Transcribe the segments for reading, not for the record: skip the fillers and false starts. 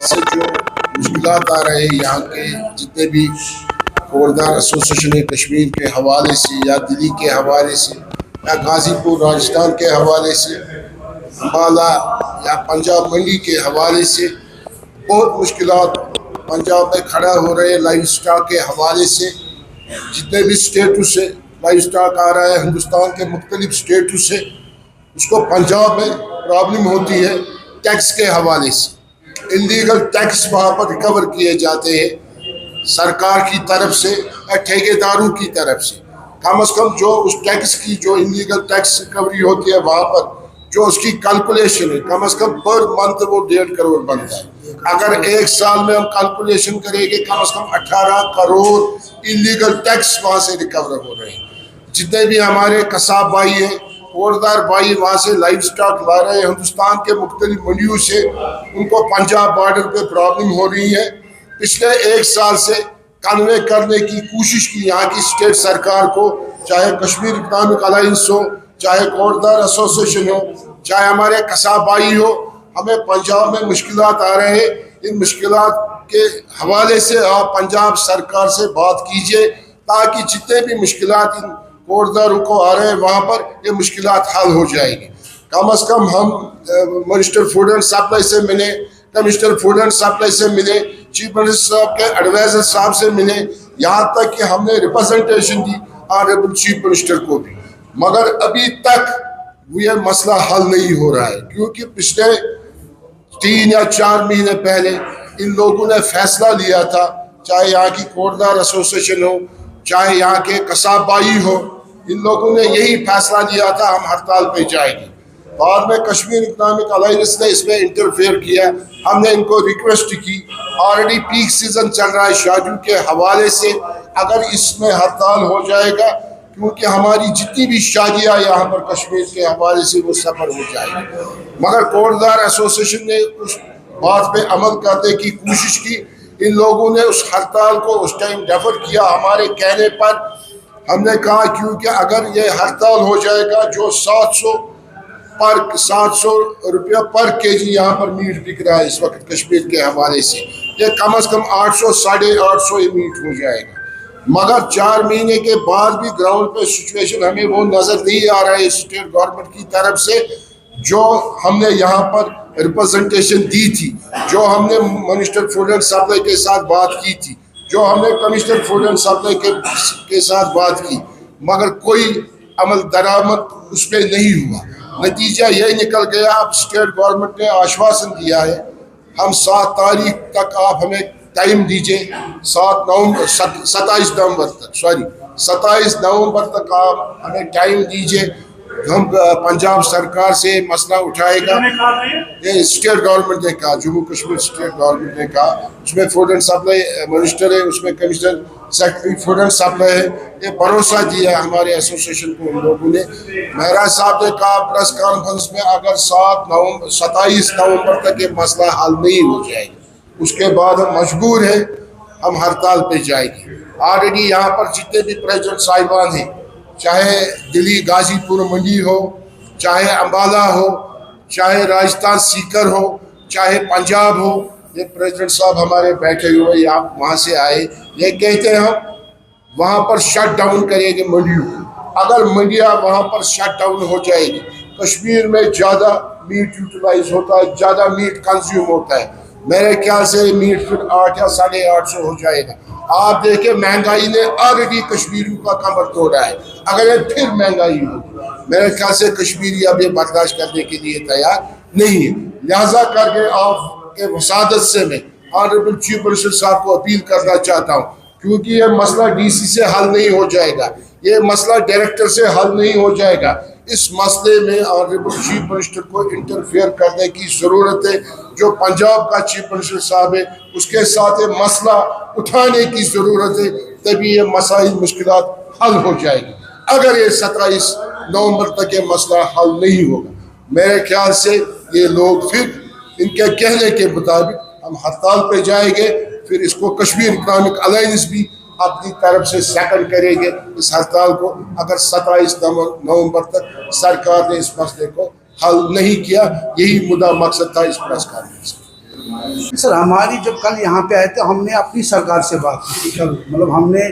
से जो मुश्किलात आ रहे हैं यहाँ के जितने भी खबरदार एसोसिएशन कश्मीर के हवाले से या दिल्ली के हवाले से या गाज़ीपुर राजस्थान के हवाले से अम्बाला या पंजाब मंडी के हवाले से बहुत मुश्किलात पंजाब में खड़ा हो रहे लाइव स्टॉक के हवाले से जितने भी स्टेटस से लाइव स्टॉक आ रहा है हिंदुस्तान के मुख्तलिफ स्टेटस से उसको पंजाब में प्रॉब्लम होती है टैक्स के हवाले से। इलीगल टैक्स वहाँ पर रिकवर किए जाते हैं सरकार की तरफ से या ठेकेदारों की तरफ से। कम से कम जो उस टैक्स की जो इलीगल टैक्स रिकवरी होती है वहाँ पर जो उसकी कैलकुलेशन है कम से कम पर मंथ वो 1.5 करोड़ बनता है। अगर एक साल में हम कैलकुलेशन करेंगे कम से कम 18 करोड़ इलीगल टैक्स वहाँ से रिकवर हो रहे हैं। जितने भी हमारे कसाब भाई हैं खबरदार भाई वहाँ से लाइव स्टॉक ला रहे हैं हिंदुस्तान के मुख्तलिफ मंडियों से, उनको पंजाब बॉर्डर पे प्रॉब्लम हो रही है। पिछले एक साल से कन्वे करने की कोशिश की यहाँ की स्टेट सरकार को, चाहे कश्मीर इकनॉमिक अलायंस हो, चाहे खबरदार एसोसिएशन हो, चाहे हमारे कसाब भाई हो, हमें पंजाब में मुश्किलात आ रहे हैं। इन मुश्किलात के हवाले से आप पंजाब सरकार से बात कीजिए ताकि जितने भी मुश्किलात इन खबरदारों को आ रहे हैं वहाँ पर ये मुश्किलात हल हो जाएगी। कम से कम हम मिनिस्टर फूड एंड सप्लाई से मिले, कमिश्नर फूड एंड सप्लाई से मिले, चीफ मिनिस्टर साहब के एडवाइजर साहब से मिले, यहाँ तक कि हमने representation the honourable chief minister को भी, मगर अभी तक ये मसला हल नहीं हो रहा है क्योंकि पिछले 3 या 4 महीने पहले इन लोगों ने फैसला लिया था, चाहे यहाँ की खबरदार एसोसिएशन हो, चाहे यहाँ के कसाब भाई हो, इन लोगों ने यही फैसला लिया था हम हड़ताल पे जाएंगे। बाद में कश्मीर इकनॉमिक अलायंस ने इसमें इंटरफेयर किया। हमने इनको रिक्वेस्ट की, ऑलरेडी पीक सीजन चल रहा है शादियों के हवाले से, अगर इसमें हड़ताल हो जाएगा क्योंकि हमारी जितनी भी शादियाँ यहाँ पर कश्मीर के हवाले से वो सफर हो जाएगी। मगर खबरदार एसोसिएशन ने उस बात पे अमल करने की कोशिश की। इन लोगों ने उस हड़ताल को उस टाइम डेफर किया हमारे कहने पर। हमने कहा क्योंकि अगर ये हड़ताल हो जाएगा जो 700 रुपया पर केजी यहाँ पर मीट बिक रहा है इस वक्त कश्मीर के हवाले से, ये कम से कम 800 साढ़े 800 मीट हो जाएगा। मगर 4 महीने के बाद भी ग्राउंड पे सिचुएशन हमें वो नज़र नहीं आ रहा है स्टेट गवर्नमेंट की तरफ से जो हमने यहाँ पर रिप्रेजेंटेशन दी थी, जो हमने मिनिस्टर फूड एंड सप्लाई के साथ बात की थी, जो हमने कमिश्नर फूड एंड सप्लाई के साथ बात की, मगर कोई अमल दरामद उस पर नहीं हुआ। नतीजा यही निकल गया। अब स्टेट गवर्नमेंट ने आश्वासन दिया है हम 7 तारीख तक आप हमें टाइम दीजिए, 27 नवंबर तक आप हमें टाइम दीजिए, हम पंजाब सरकार से मसला उठाएगा। ये स्टेट गवर्नमेंट ने कहा, जम्मू कश्मीर स्टेट गवर्नमेंट ने कहा, उसमें फूड एंड सप्लाई मिनिस्टर है, उसमें commissioner secretary food and supply है। ये भरोसा दिया हमारे एसोसिएशन को उन लोगों ने। महराज साहब ने कहा प्रेस कॉन्फ्रेंस में अगर 27 नवंबर तक ये मसला हल नहीं हो जाएगा उसके बाद हम मजबूर हैं, हम हड़ताल पे जाएंगे। ऑलरेडी यहाँ पर जितने भी प्रेसिडेंट साहिबान हैं, चाहे दिल्ली गाज़ीपुर मंडी हो, चाहे अम्बाला हो, चाहे राजस्थान सीकर हो, चाहे पंजाब हो, ये प्रेसिडेंट साहब हमारे बैठे हुए आप वहाँ से आए, ये कहते हैं हम वहाँ पर शट डाउन करेंगे मंडियों को। अगर मंडियाँ वहाँ पर शट डाउन हो जाएगी, कश्मीर में ज़्यादा मीट यूटिलाइज होता है, ज़्यादा मीट कंज्यूम होता है, मेरे ख्याल से मीट फिर 8 या 850 हो जाएगा। आप देखें महंगाई ने ऑलरेडी कश्मीरियों का कमर तोड़ा है, अगर ये फिर महंगाई होगी मेरे ख्याल से कश्मीरी अब ये बर्दाश्त करने के लिए तैयार नहीं है। लिहाजा करके आपके वसादत से मैं ऑनरेबल चीफ मिनिस्टर साहब को अपील करना चाहता हूँ, क्योंकि ये मसला डीसी से हल नहीं हो जाएगा, ये मसला डायरेक्टर से हल नहीं हो जाएगा। इस मसले में ऑनरेबल चीफ मिनिस्टर को इंटरफेयर करने की ज़रूरत है। जो पंजाब का चीफ मिनिस्टर साहब है उसके साथ ये मसला उठाने की ज़रूरत है, तभी ये मसाइल मुश्किलात हल हो जाएगी। अगर ये 27 नवंबर तक ये मसला हल नहीं होगा मेरे ख्याल से ये लोग फिर इनके कहने के मुताबिक हम हड़ताल पे जाएंगे। फिर इसको कश्मीर इकनॉमिक अलायंस भी अपनी तरफ से सेकंड करेंगे इस हड़ताल को, अगर 27 नवंबर तक सरकार ने इस मसले को हल नहीं किया। यही मुद्दा मकसद था इस प्रेस कॉन्फ्रेंस का। सर हमारी जब कल यहाँ पे आए थे हमने अपनी सरकार से बात की कल, मतलब हमने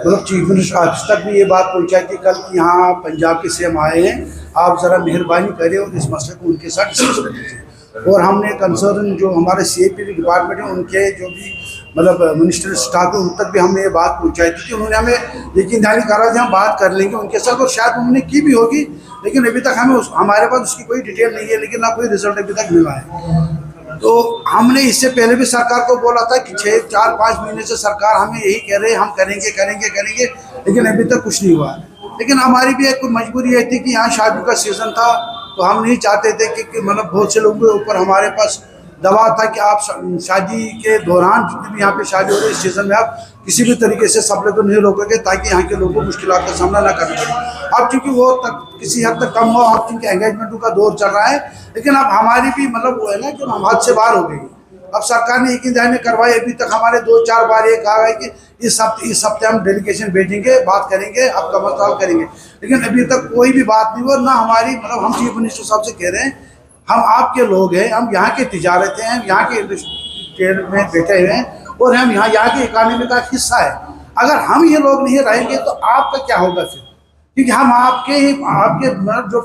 चीफ मिनिस्टर ऑफिस तक भी ये बात पहुँचाई थी कल कि यहाँ पंजाब के सीएम आए हैं, आप ज़रा मेहरबानी करें और इस मसले को उनके साथ डिस्कस कर लीजिए। और हमने कंसर्न जो हमारे CAPD डिपार्टमेंट है उनके जो भी मतलब मिनिस्टर स्टाफ है उन तक भी हमने ये बात पहुँचाई थी कि उन्होंने हमें यकीन दहानी करा कि हम बात कर लेंगे उनके साथ, और शायद उन्होंने की भी होगी, लेकिन अभी तक हमें हमारे पास उसकी कोई डिटेल नहीं है, लेकिन ना कोई रिजल्ट अभी तक मिला है। तो हमने इससे पहले भी सरकार को बोला था कि 4-5 महीने से सरकार हमें यही कह रहे हैं हम करेंगे करेंगे करेंगे, लेकिन अभी तक कुछ नहीं हुआ। लेकिन हमारी भी एक मजबूरी ये थी कि यहाँ शादी का सीज़न था, तो हम नहीं चाहते थे कि मतलब बहुत से लोगों के ऊपर हमारे पास दबाव था कि आप शादी के दौरान जितनी भी यहाँ पे शादी हो रही है इस सीज़न में आप किसी भी तरीके से सप्लाई को नहीं रोकोगे ताकि यहाँ के लोगों को मुश्किलात का सामना ना करना पड़े। अब चूँकि वो तक किसी हद तक कम हो, अब चूँकि एंगेजमेंटों का दौर चल रहा है, लेकिन अब हमारी भी मतलब वो है ना कि हम हद से बाहर हो गई। अब सरकार ने यकीन दहानी करवाई, अभी तक हमारे 2-4 बार ये कहा है कि इस हफ्ते हम डेलीगेशन भेजेंगे, बात करेंगे, आपका मसला हल करेंगे, लेकिन अभी तक कोई भी बात नहीं हुई। ना हमारी मतलब हम चीफ मिनिस्टर साहब से कह रहे हैं हम आपके लोग हैं, हम यहाँ के तिजारत हैं, यहाँ के इंडस्ट्री में बैठे हुए हैं और हम यहाँ के इकानमी का हिस्सा है। अगर हम ये लोग नहीं रहेंगे तो आपका क्या होगा फिर, क्योंकि हम आपके मतलब जो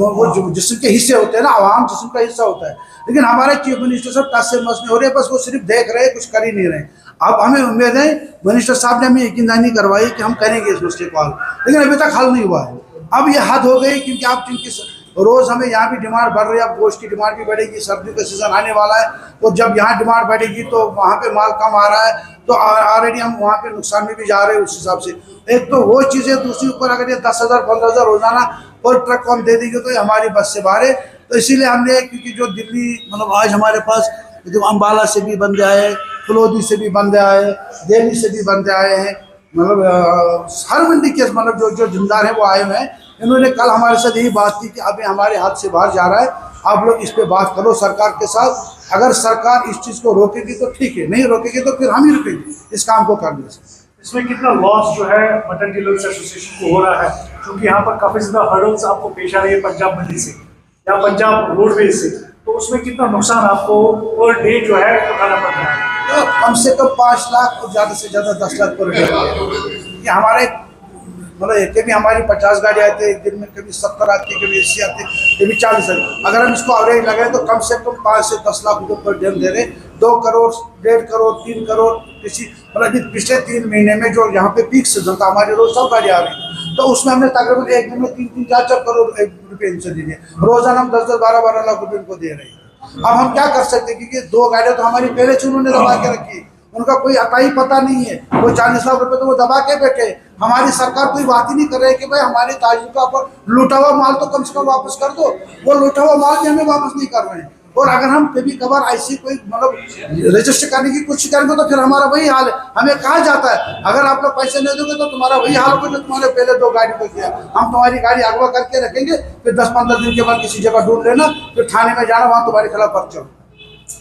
वो जिस्म के हिस्से होते हैं ना, आवाम जिस्म का हिस्सा होता है, लेकिन हमारे चीफ मिनिस्टर साहब टस से मस नहीं हो रहे, बस वो सिर्फ देख रहे हैं, कुछ कर ही नहीं रहे। अब हमें उम्मीद है मिनिस्टर साहब ने हमें यकीन दहानी करवाई कि हम करेंगे इस मसले को हल, लेकिन अभी तक हल नहीं हुआ है। अब ये हद हो गई, क्योंकि आप जिनकी रोज़ हमें यहाँ भी डिमांड बढ़ रही है, अब गोश्त की डिमांड भी बढ़ेगी, सर्दियों का सीज़न आने वाला है, और जब यहाँ डिमांड बढ़ेगी तो वहाँ पे माल कम आ रहा है, तो ऑलरेडी हम वहाँ पे नुकसान में भी जा रहे हैं उस हिसाब से। एक तो वो चीज़ें, दूसरी ऊपर अगर ये 10,000-15,000 रोज़ाना पर ट्रक को हम दे देंगे तो ये हमारी बस से बाहर है। तो इसीलिए हमने, क्योंकि जो दिल्ली मतलब आज हमारे पास जो अम्बाला से भी बंदे आए, फलोदी से भी बंदे आए, दिल्ली से भी बंदे आए हैं, मतलब हर मंडी के मतलब जो जिम्मेदार हैं वो आए हुए हैं। इन्होंने कल हमारे साथ यही बात की कि अभी हमारे हाथ से बाहर जा रहा है, आप लोग इस पे बात करो सरकार के साथ। अगर सरकार इस चीज़ को रोकेगी तो ठीक है, नहीं रोकेगी तो फिर हम ही रुकेंगे इस काम को करने से। इसमें कितना लॉस जो है मटन डीलर्स एसोसिएशन को हो रहा है, क्योंकि यहाँ पर काफ़ी ज़्यादा हर्डल्स आपको पेश आ रही है पंजाब मंडी से या पंजाब रोडवेज से, तो उसमें कितना नुकसान आपको पर डे जो है उठाना पड़ रहा है? तो कम से कम 5 लाख और ज़्यादा से ज़्यादा 10 लाख पर डे। ये हमारे मतलब कभी हमारी 50 गाड़ी आती है एक दिन में, कभी 70 आती है, कभी 80 आती है, कभी 40 आती है। अगर हम इसको एवरेज लगाएं तो कम से कम 5 से 10 लाख रुपये पर डे दे रहे। 2 करोड़, 1.5 करोड़, 3 करोड़ किसी मतलब पिछले 3 महीने में जो यहाँ पे पीक सीजन था, हमारी रोज 100 गाड़ी आ रही, तो उसमें हमने तकरीबन एक दिन में 3-3, 4-4 करोड़ रुपये इनसे दिए। रोजाना हम 10-10, 12-12 लाख रुपये इनको दे रहे हैं। अब हम क्या कर सकते हैं, क्योंकि 2 गाड़ियाँ तो हमारी पहले से उन्होंने दबा के रखी, उनका कोई अताई पता नहीं है, वो 40 लाख रुपए तो वो दबा के बैठे। हमारी सरकार कोई बात ही नहीं कर रही है कि भाई हमारे ताजिर का पर लूटा हुआ माल तो कम से कम वापस कर दो। वो लूटा हुआ माल भी हमें वापस नहीं कर रहे हैं, और अगर हम कभी कभार ऐसी कोई मतलब रजिस्टर करने की कोशिश करेंगे तो फिर हमारा वही हाल है। हमें कहा जाता है अगर आप लोग पैसे नहीं दोगे तो तुम्हारा वही हाल होगा जो तुम्हारे पहले 2 गाड़ी को किया, हम तुम्हारी गाड़ी अगवा करके रखेंगे, फिर 10-15 दिन के बाद किसी जगह ढूंढ लेना, फिर थाने में जाना, वहाँ तुम्हारे खिलाफ पर्चा।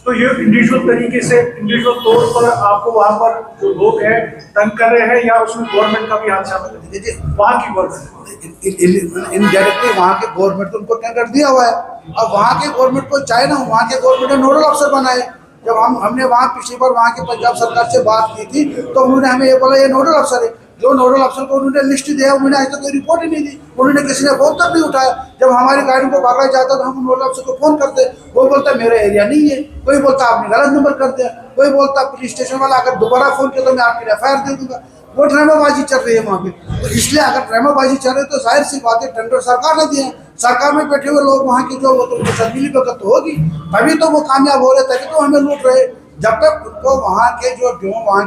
तो ये इंडिविजुअल तरीके से, इंडिविजुअल तौर पर आपको वहाँ पर जो लोग हैं तंग कर रहे हैं, या उसमें गवर्नमेंट का भी हाथ शामिल है? वहाँ की गवर्नमेंट इनडायरेक्टली वहाँ के गवर्नमेंट तो उनको टेंडर दिया हुआ है। अब वहाँ के गवर्नमेंट को चाहे ना, वहाँ के गवर्नमेंट ने नोडल अफसर बनाए। जब हमने वहाँ पिछली बार वहाँ के पंजाब सरकार से बात की थी तो उन्होंने हमें ये बोला ये नोडल अफसर है। जो नोडल अफसर को उन्होंने लिस्ट दिया, उन्होंने आज तक कोई रिपोर्ट ही नहीं दी, उन्होंने किसी ने फोन तक नहीं उठाया। जब हमारी गाड़ी को भागा जाता तो हम नोडल अफसर को फोन करते, वो बोलता मेरा एरिया नहीं है, कोई बोलता आपने गलत नंबर कर दिया, कोई बोलता पुलिस स्टेशन वाला अगर दोबारा फोन किया तो मैं आपकी FIR दे दूंगा। वो ड्रामाबाजी चल रही है वहाँ पे। तो इसलिए अगर ड्रामाबाजी चल रही है तो जाहिर सी बात है टेंडर सरकार ने दिए हैं, सरकार में बैठे हुए लोग वहाँ की जो वो तो शर्मिली भगत तो होगी, तभी तो वो कामयाब हो रहे, तभी तो हमें लूट रहे। जब तक उनको वहाँ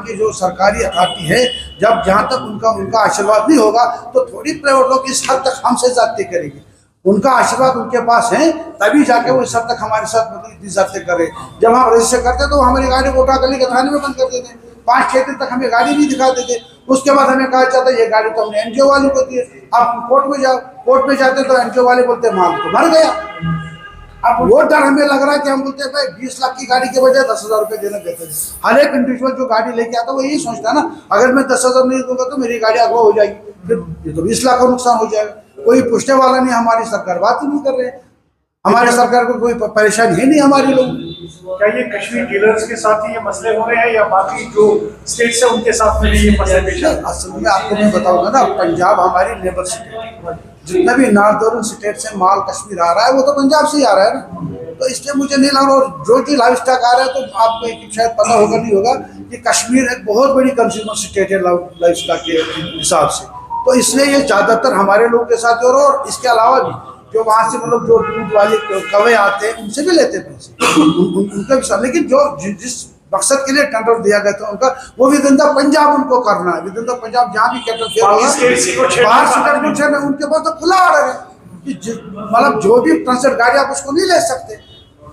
के जो सरकारी अथॉरिटी है, जब जहाँ तक उनका आशीर्वाद नहीं होगा तो थोड़ी प्राइवेट लोग इस हद तक हमसे जाते करेंगे। उनका आशीर्वाद उनके पास है तभी जाके वो इस हद तक हमारे साथ मतलब इतनी जाते करे। जब हम रजिस्टर करते तो हमारी गाड़ी को उठा कर लेकर थाने में बंद कर देते, 5-6 दिन तक हमें गाड़ी नहीं दिखा देते। उसके बाद हमें कहा जाता है ये गाड़ी तो हमने NGO वाले को दी है, आप कोर्ट में जाओ। कोर्ट में जाते तो NGO वाले बोलते माल तो मर गया। अब वो डर हमें लग रहा है कि हम बोलते हैं भाई 20 लाख की गाड़ी के बजाय 10,000 रुपये देना बेहतर है। हर एक इंडिविजुअल जो गाड़ी लेके आता है वो यही सोचता है ना, अगर मैं 10,000 नहीं दूंगा तो मेरी गाड़ी अगवा हो जाएगी, फिर ये तो 20 लाख का नुकसान हो जाएगा। कोई पूछने वाला नहीं, हमारी सरकार बात ही नहीं कर रहे, हमारी सरकार को कोई परेशानी है नहीं हमारी लोग। क्या ये कश्मीर डीलर्स के साथ ही ये मसले हो रहे हैं या बाकी जो स्टेट्स है उनके साथ में भी ये मसले पेश आ रहे हैं? असल में आपको मैं बताऊंगा ना, पंजाब हमारी नेबर स्टेट है। जितना भी नॉर्दर्न स्टेट से माल कश्मीर आ रहा है वो तो पंजाब से ही आ रहा है ना, तो इसलिए मुझे नहीं लग रहा। और जो लाइव स्टॉक आ रहा है तो आपको एक शायद पता होगा नहीं होगा कि कश्मीर एक बहुत बड़ी कंज्यूमर स्टेट है लाइव स्टॉक के हिसाब से, तो इसलिए ये ज़्यादातर हमारे लोगों के साथ हो रहा है। और इसके अलावा भी जो वहाँ से मतलब जो दूध वाले कवे आते हैं उनसे भी लेते हैं पैसे, उनका भी। लेकिन जो जिस मकसद के लिए टेंडर दिया गया था उनका, वो विद इन द पंजाब उनको करना है। विद इन द पंजाब जहाँ भी कैटल फेयर होगा, बाहर से में उनके पास तो खुला ऑर्डर है कि मतलब जो भी ट्रांसपोर्ट गाड़ी आप उसको नहीं ले सकते,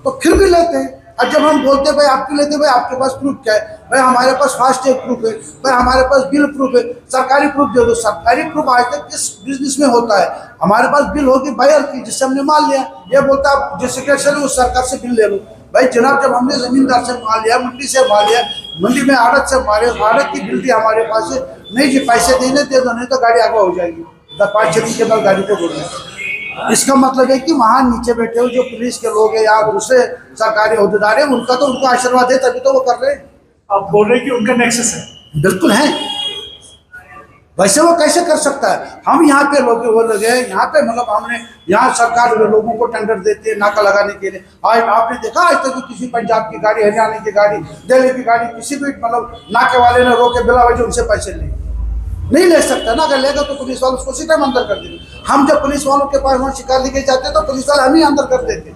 तो फिर भी लेते हैं। और जब हम बोलते हैं भाई आपके लेते, भाई आपके पास प्रूफ क्या है? भाई हमारे पास फास्ट टैग प्रूफ है, भाई हमारे पास बिल प्रूफ है, सरकारी प्रूफ दे दो। सरकारी प्रूफ आज तक किस बिजनेस में होता है? हमारे पास बिल होगी बायर की जिससे हमने माल लिया, ये बोलता है जिस सेक्रेट से उस सरकार से बिल ले लो। भाई जनाब, जब हमने जमींदार से माल लिया, मंडी से माल लिया, मंडी में आड़त से मारे, आड़त की बिल थी हमारे पास से, नहीं जी पैसे देने दे दो, नहीं तो गाड़ी आगे हो जाएगी। 5-6 दिन के बाद गाड़ी को बोलना। इसका मतलब है कि वहाँ नीचे बैठे हुए जो पुलिस के लोग हैं या दूसरे सरकारी अहदेदार हैं, उनका तो उनको आशीर्वाद है तभी तो वो कर रहे हैं। आप बोल रहे हैं कि उनका नेक्सस है? बिल्कुल है, वैसे वो कैसे कर सकता है? हम यहाँ पे लोग वो लगे हैं, यहाँ पे मतलब हमने यहाँ सरकार लोगों को टेंडर देती है नाका लगाने के लिए। आज आपने देखा आज तक किसी पंजाब की गाड़ी, हरियाणा की गाड़ी, दिल्ली की गाड़ी, किसी भी मतलब नाके वाले ने रोके बिला वजह उनसे पैसे नहीं ले सकता ना। अगर लेगा तो पुलिस वाले उसको सीधा अंदर कर देंगे। हम जब पुलिस वालों के पास वहाँ शिकार लेके जाते हैं तो पुलिस वाले हम ही अंदर कर देते।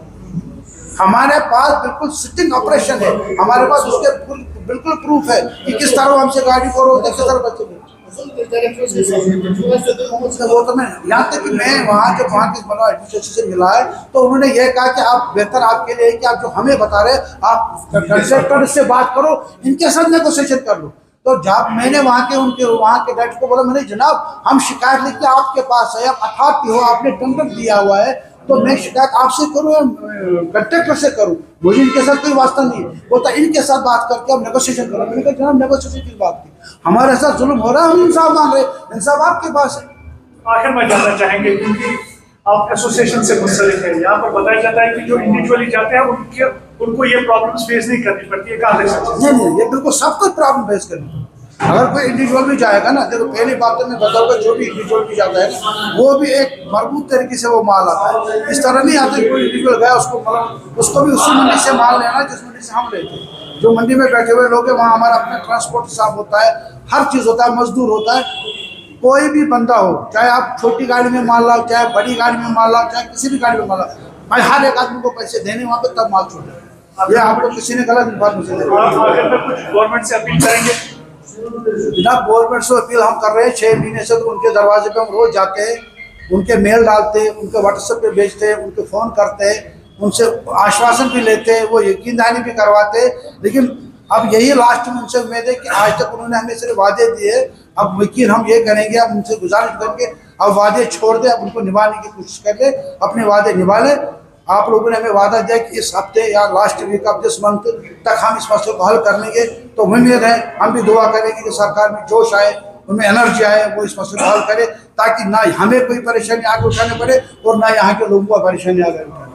हमारे पास बिल्कुल सिटिंग ऑपरेशन है, हमारे पास उसके बिल्कुल प्रूफ है कि किस तरह हमसे गाड़ी को रोकते, किस तरह बच्चे वो तो मैं यहाँ तक कि मैं वहाँ जब वहाँ के मतलब एडमिनिस्ट्रेशन से मिला है तो उन्होंने ये कहा कि आप बेहतर आपके लिए कि आप जो हमें बता रहे आप कंट्रैक्टर से बात करो, इनके साथ नेगोशिएशन कर लो। तो जब मैंने वहाँ के डायरेक्टर को बोला, मैंने जनाब हम शिकायत लेके आपके पास है, आप अथॉरिटी हो, आपने टेंडर दिया हुआ है, तो मैं शिकायत आपसे करूँ या कंट्रैक्टर से करूँ? मुझे इनके साथ कोई वास्ता नहीं है। बोलता इनके साथ बात करके हम नेगोशिएशन करो। मैंने कहा जनाब नेगोशिएशन की बात की, हमारे साथ जुल्म हो रहा है, हम इंसाफ मांग रहे हैं, इंसाफ आपके पास है। आखिर में जानना चाहेंगे क्योंकि आप एसोसिएशन से मुंसलिक है, यहाँ पर बताया जाता है कि जो इंडिविजुअली जाते हैं उनको ये प्रॉब्लम्स फेस नहीं करनी पड़ती है, कहाँ तक? नहीं, ये बिल्कुल सबको प्रॉब्लम फेस करनी। अगर कोई इंडिविजुअल भी जाएगा ना, देखो पहली बात तो मैं बताऊंगा, जो भी इंडिविजुअल भी जाता है ना वो भी एक मजबूत तरीके से वो माल आता है। इस तरह नहीं आता कोई इंडिविजुअल गया उसको मतलब उसको भी उसी मंडी से माल लेना जिस मंडी से हम लेते हैं। जो मंडी में बैठे हुए लोग हैं वहाँ हमारा अपना ट्रांसपोर्ट साफ होता है, हर चीज़ होता है, मजदूर होता है। कोई भी बंदा हो, चाहे आप छोटी गाड़ी में माल लाओ, चाहे बड़ी गाड़ी में माल लाओ, चाहे किसी भी गाड़ी में माल लाओ, भाई हर एक आदमी को पैसे देने वहाँ पे तब माल छोड़े। ये आपको किसी ने गलत बात मुझे गवर्नमेंट से अपील करेंगे? जनाब गवर्नमेंट से अपील हम कर रहे हैं 6 महीने से, तो उनके दरवाजे पे हम रोज जाते हैं, उनके मेल डालते हैं, उनके व्हाट्सएप पे भेजते हैं, उनके फ़ोन करते हैं, उनसे आश्वासन भी लेते हैं, वो यकीन दहानी भी करवाते हैं। लेकिन अब यही लास्ट में उनसे उम्मीद है कि आज तक उन्होंने हमें सिर्फ वादे दिए, अब यकीन हम ये करेंगे, अब उनसे गुजारिश करके अब वादे छोड़ दें, अब उनको निभाने की कोशिश कर ले, अपने वादे निभा लें। आप लोगों ने हमें वादा दिया कि इस हफ्ते या last week of this month तक हम इस मसले को हल कर लेंगे, तो उम्मीद है हम भी दुआ करेंगे कि सरकार में जोश आए, उनमें एनर्जी आए, वो इस मसले को हल करे ताकि ना हमें कोई परेशानी आगे उठाने पड़े और ना यहाँ के लोगों को परेशानी आगे उठाने।